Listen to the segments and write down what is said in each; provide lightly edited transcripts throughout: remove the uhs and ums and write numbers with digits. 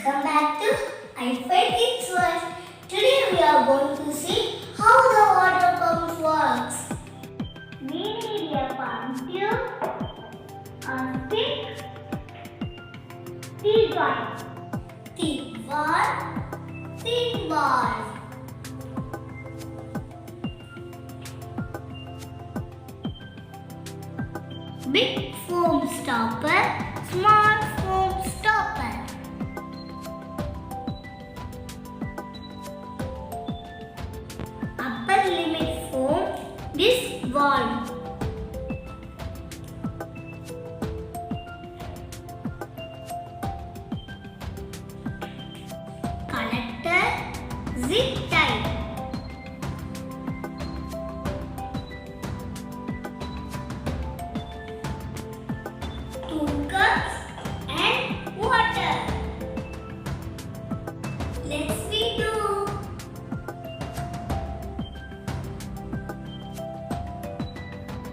Welcome back to iFi Kids World. Today we are going to see how the water pump works. We need a pump tube, a stick, T-joint, thin ball, big foam stopper, small foam stopper. Upper limit foam, this valve. Connector, zip tie. Two cups and water. Let's redo.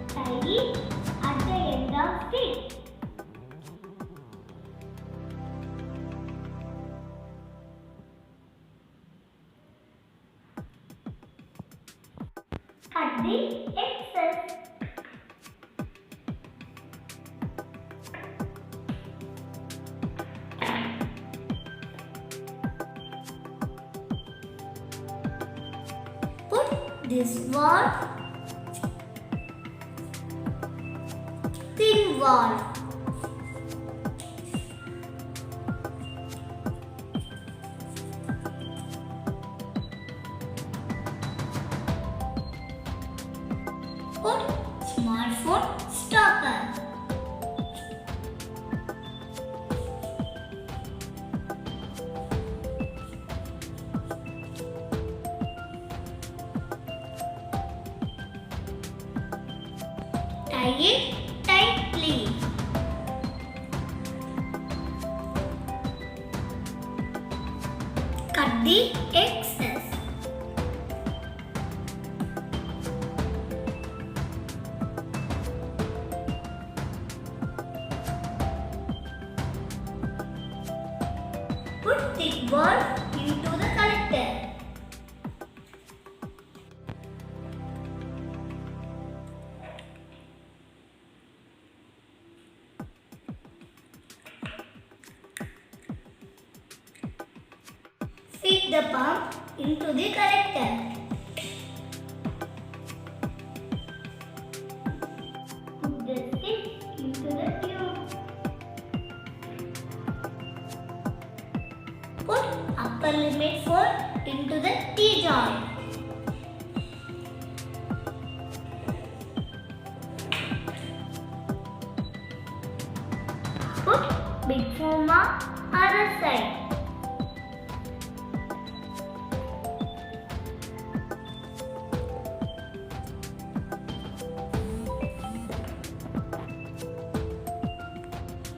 Tie it at the end of it. Cut the excess. Put this valve, thin valve. Put small foam stopper. Tie it tightly. Cut the excess. Put thick valve into the connector. Feed the pump into the connector. Put the stick into the tube. Put upper limit foam into the T-joint. Put big foam on other side.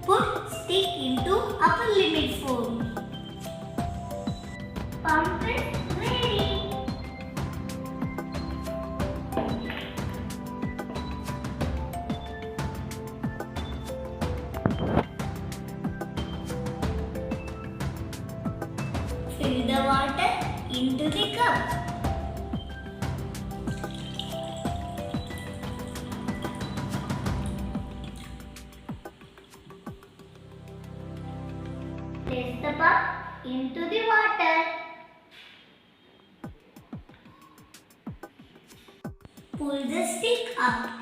Put stick into upper limit foam. Pump is ready. Fill the water into the cup. Place the pump into the water. Pull the stick up.